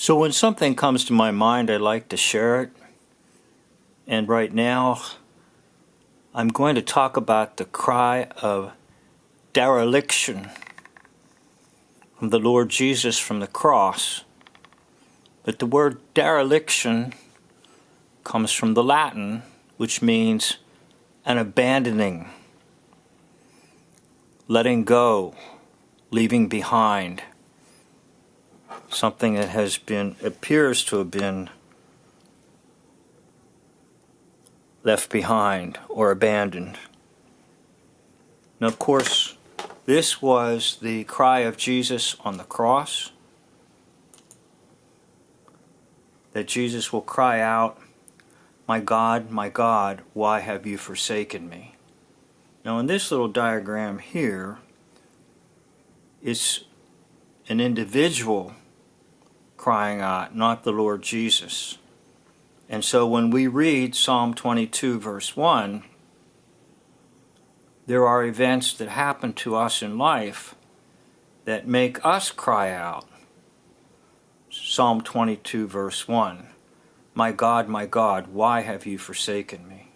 So when something comes to my mind, I like to share it. And right now, I'm going to talk about the cry of dereliction from the Lord Jesus from the cross. But the word dereliction comes from the Latin, which means an abandoning, letting go, leaving behind. Something that appears to have been left behind or abandoned. Now, of course, this was the cry of Jesus on the cross, that Jesus will cry out, my God, why have you forsaken me?" Now, in this little diagram here, it's an individual crying out, not the Lord Jesus. And so when we read Psalm 22 verse 1, there are events that happen to us in life that make us cry out. Psalm 22 verse 1, my God, why have you forsaken me?"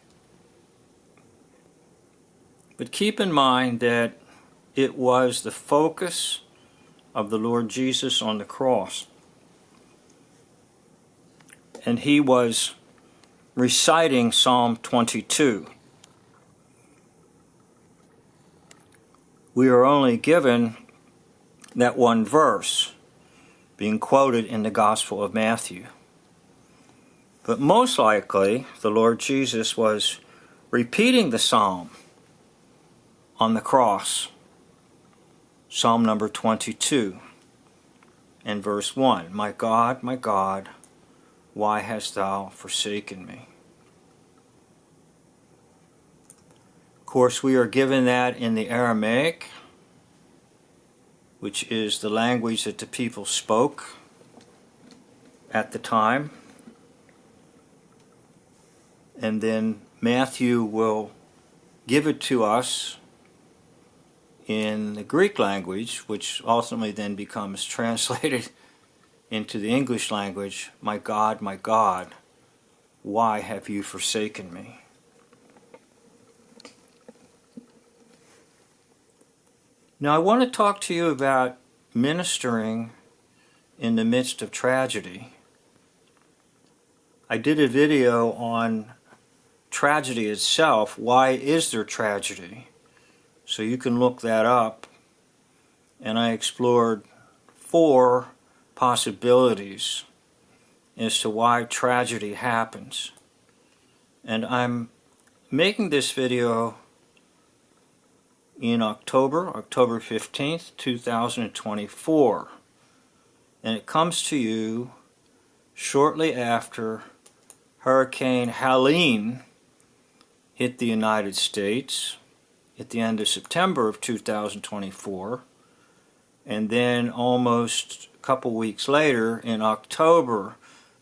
But keep in mind that it was the focus of the Lord Jesus on the cross. And he was reciting Psalm 22. We are only given that one verse being quoted in the Gospel of Matthew. But most likely, the Lord Jesus was repeating the psalm on the cross, Psalm number 22, and verse 1, my God, why hast thou forsaken me?" Of course, we are given that in the Aramaic, which is the language that the people spoke at the time. And then Matthew will give it to us in the Greek language, which ultimately then becomes translated into the English language, my God, why have you forsaken me?" Now I want to talk to you about ministering in the midst of tragedy. I did a video on tragedy itself. Why is there tragedy? So you can look that up. And I explored 4 possibilities as to why tragedy happens. And I'm making this video in October 15th, 2024. And it comes to you shortly after Hurricane Helene hit the United States at the end of September of 2024. And then almost a couple weeks later, in October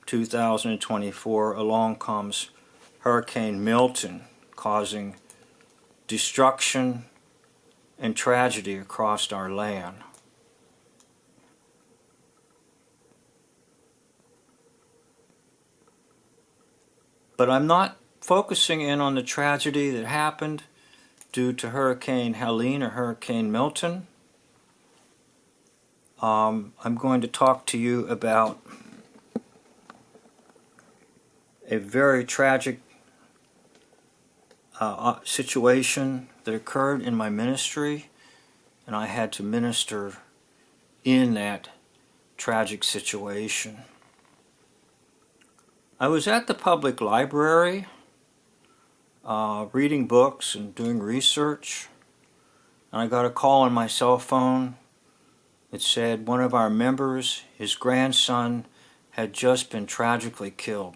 2024, along comes Hurricane Milton, causing destruction and tragedy across our land. But I'm not focusing in on the tragedy that happened due to Hurricane Helene or Hurricane Milton. I'm going to talk to you about a very tragic situation that occurred in my ministry, and I had to minister in that tragic situation. I was at the public library reading books and doing research, and I got a call on my cell phone. It said one of our members, his grandson, had just been tragically killed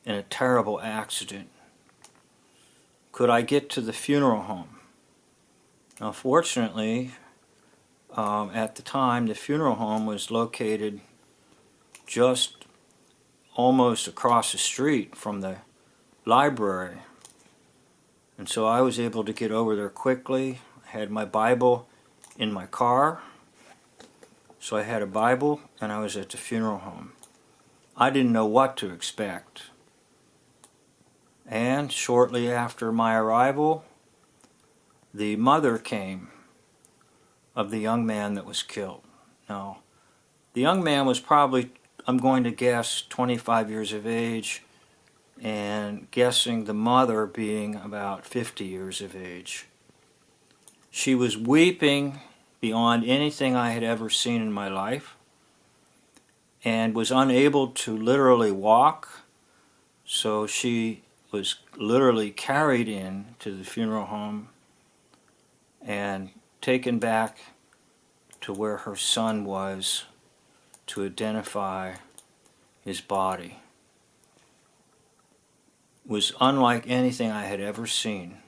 in a terrible accident. Could I get to the funeral home? Now, fortunately, at the time, the funeral home was located just almost across the street from the library. And so I was able to get over there quickly. I had my Bible in my car. So I had a Bible and I was at the funeral home. I didn't know what to expect. And shortly after my arrival, the mother came of the young man that was killed. Now, the young man was probably, I'm going to guess, 25 years of age, and guessing the mother being about 50 years of age. She was weeping beyond anything I had ever seen in my life, and was unable to literally walk, so she was literally carried in to the funeral home and taken back to where her son was to identify his body. It was unlike anything I had ever seen.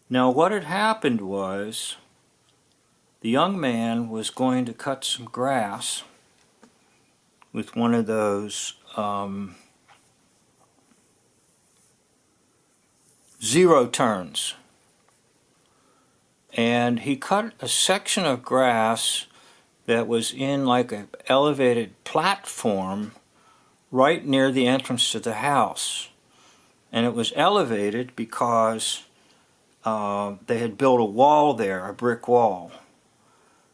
Now, what had happened was the young man was going to cut some grass with one of those zero turns. And he cut a section of grass that was in like an elevated platform right near the entrance to the house. And it was elevated because they had built a wall there, a brick wall.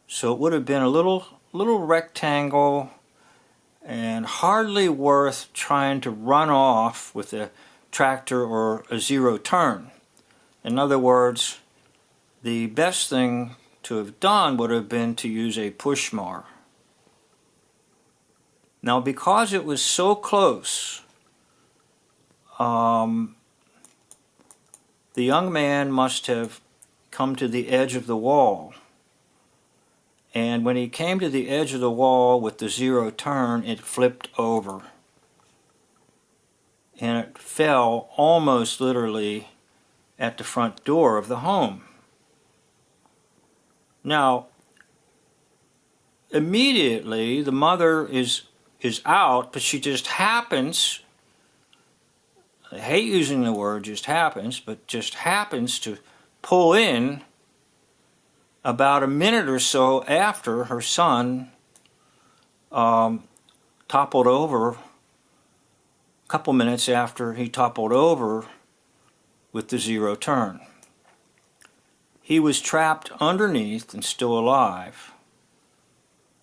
So it would have been a little rectangle, and hardly worth trying to run off with a tractor or a zero turn. In other words, the best thing to have done would have been to use a push mower. Now, because it was so close, the young man must have come to the edge of the wall. And when he came to the edge of the wall with the zero turn, it flipped over. And it fell almost literally at the front door of the home. Now, immediately the mother is out, but she just happens, I hate using the word just happens, but just happens to pull in about a minute or so after her son toppled over, a couple minutes after he toppled over with the zero turn. He was trapped underneath and still alive,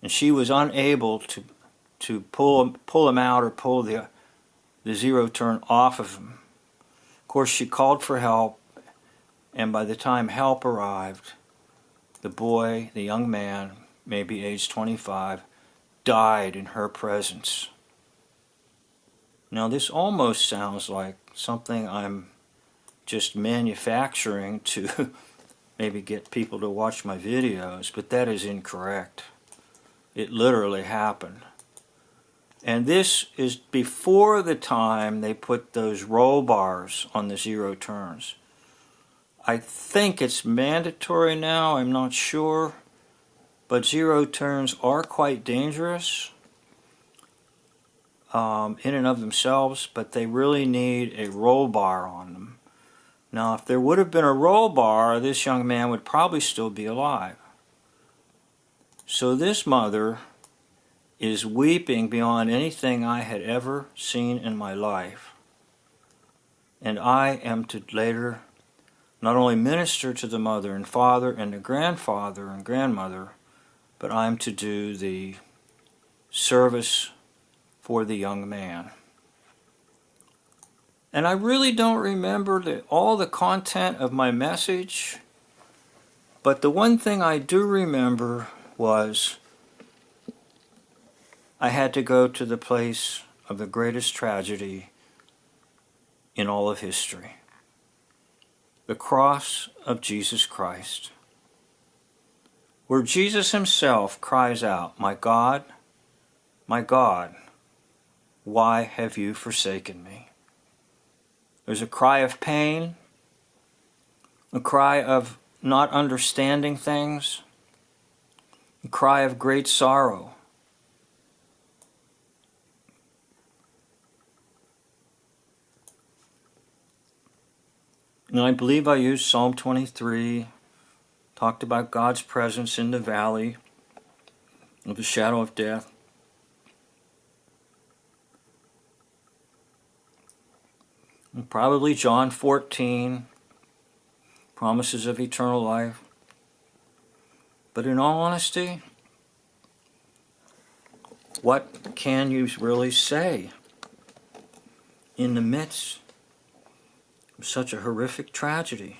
and she was unable to pull him out or pull the zero turn off of him. Of course, she called for help, and by the time help arrived, the boy, the young man, maybe age 25, died in her presence. Now, this almost sounds like something I'm just manufacturing to maybe get people to watch my videos, but that is incorrect. It literally happened. And this is before the time they put those roll bars on the zero turns. I think it's mandatory now, I'm not sure, but zero turns are quite dangerous in and of themselves, but they really need a roll bar on them. Now, if there would have been a roll bar, this young man would probably still be alive. So this mother is weeping beyond anything I had ever seen in my life. And I am to later not only minister to the mother and father and the grandfather and grandmother, but I'm to do the service for the young man. And I really don't remember all the content of my message, but the one thing I do remember was I had to go to the place of the greatest tragedy in all of history. The cross of Jesus Christ, where Jesus himself cries out, my God, why have you forsaken me?" There's a cry of pain, a cry of not understanding things, a cry of great sorrow. And I believe I used Psalm 23 talked about God's presence in the valley of the shadow of death. And probably John 14, promises of eternal life. But in all honesty, what can you really say in the midst of such a horrific tragedy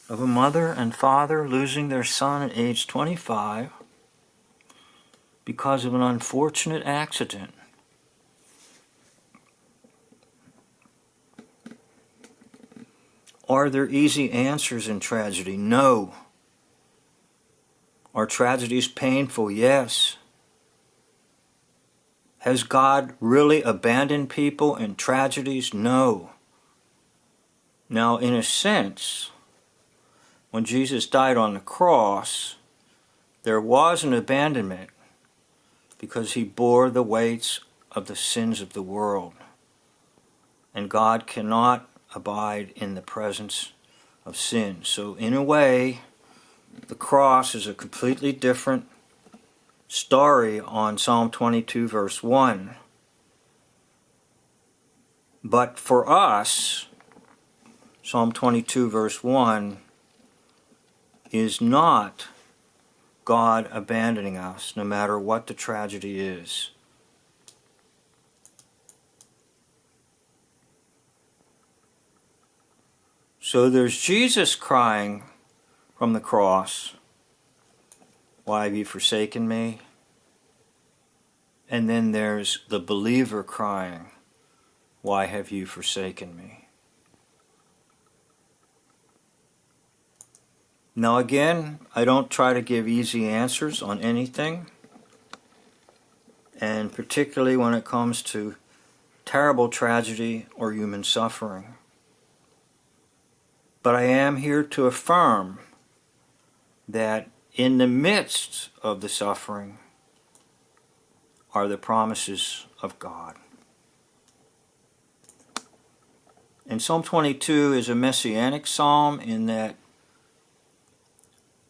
of a mother and father losing their son at age 25 because of an unfortunate accident? Are there easy answers in tragedy? No. Are tragedies painful? Yes. Has God really abandoned people in tragedies? No. Now, in a sense, when Jesus died on the cross, there was an abandonment because he bore the weights of the sins of the world. And God cannot abide in the presence of sin. So in a way, the cross is a completely different story on Psalm 22 verse 1. But for us, Psalm 22 verse 1 is not God abandoning us no matter what the tragedy is. So there's Jesus crying from the cross, "Why have you forsaken me?" And then there's the believer crying, "Why have you forsaken me?" Now again, I don't try to give easy answers on anything, and particularly when it comes to terrible tragedy or human suffering. But I am here to affirm that in the midst of the suffering are the promises of God. And Psalm 22 is a messianic psalm in that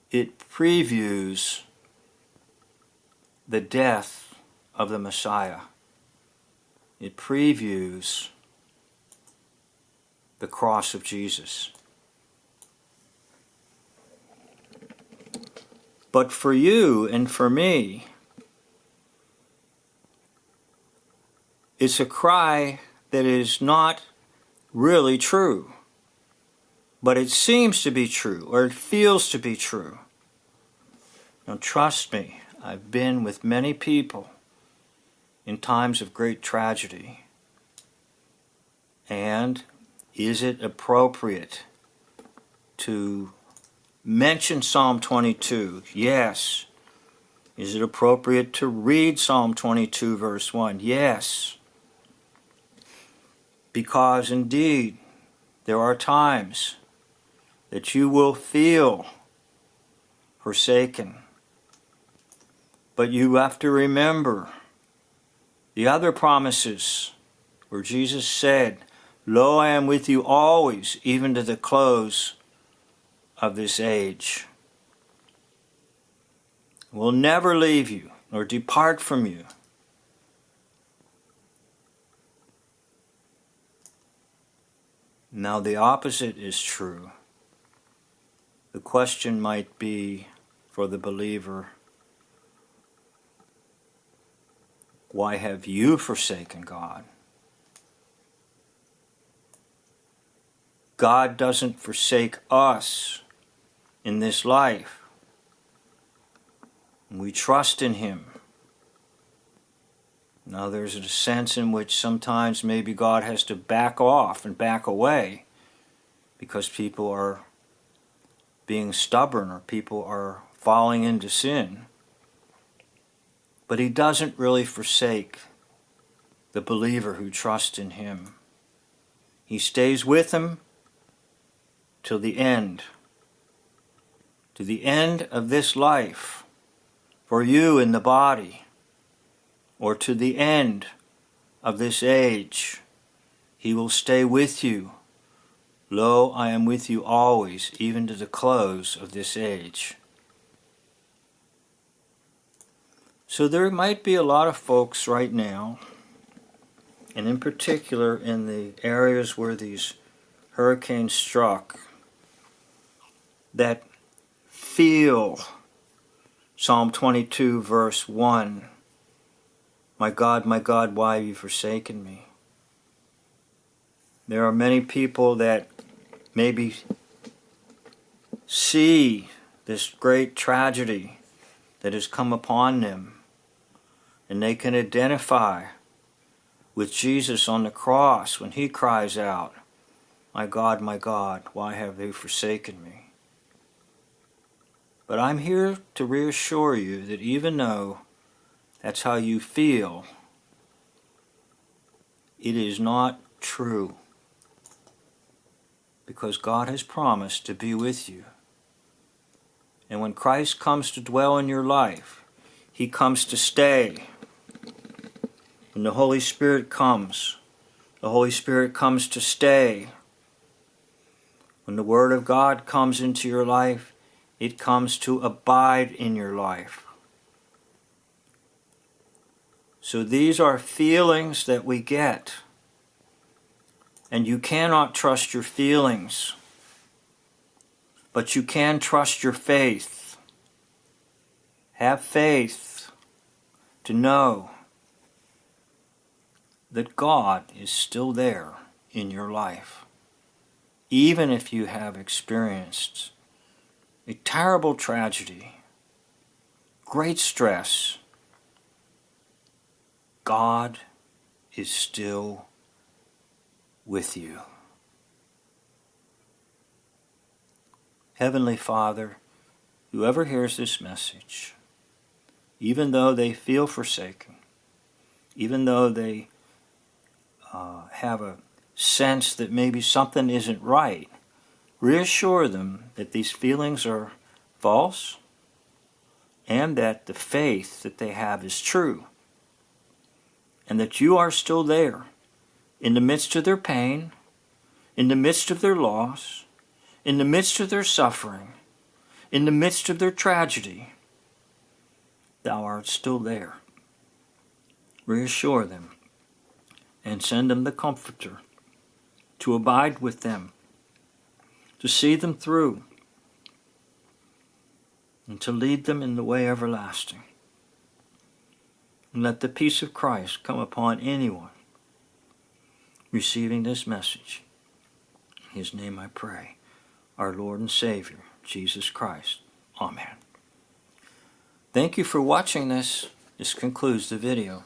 it previews the death of the Messiah. It previews the cross of Jesus. But for you and for me, it's a cry that is not really true, but it seems to be true, or it feels to be true. Now trust me, I've been with many people in times of great tragedy. And is it appropriate to mention Psalm 22? Yes. Is it appropriate to read Psalm 22 verse 1? Yes. Because indeed, there are times that you will feel forsaken. But you have to remember the other promises where Jesus said, "Lo, I am with you always, even to the close of this age. Will never leave you nor depart from you." Now the opposite is true. The question might be for the believer, why have you forsaken God? God doesn't forsake us in this life. We trust in Him. Now there's a sense in which sometimes maybe God has to back off and back away because people are being stubborn or people are falling into sin. But He doesn't really forsake the believer who trusts in Him. He stays with him till the end. To the end of this life, for you in the body, or to the end of this age, He will stay with you Lo, I am with you always, even to the close of this age. So there might be a lot of folks right now, and in particular in the areas where these hurricanes struck, that feel Psalm 22 verse 1, my God, why have you forsaken me? There are many people that maybe see this great tragedy that has come upon them, and they can identify with Jesus on the cross when he cries out, my God, why have you forsaken me? But I'm here to reassure you that even though that's how you feel, it is not true. Because God has promised to be with you. And when Christ comes to dwell in your life, he comes to stay. When the Holy Spirit comes to stay. When the Word of God comes into your life, it comes to abide in your life. So these are feelings that we get. And you cannot trust your feelings, but you can trust your faith. Have faith to know that God is still there in your life. Even if you have experienced a terrible tragedy, great stress, God is still with you. Heavenly Father, whoever hears this message, even though they feel forsaken, even though they have a sense that maybe something isn't right, reassure them that these feelings are false and that the faith that they have is true, and that you are still there in the midst of their pain, in the midst of their loss, in the midst of their suffering, in the midst of their tragedy. Thou art still there. Reassure them and send them the Comforter to abide with them, to see them through, and to lead them in the way everlasting. And let the peace of Christ come upon anyone receiving this message. In his name I pray, our Lord and Savior, Jesus Christ. Amen. Thank you for watching this. This concludes the video.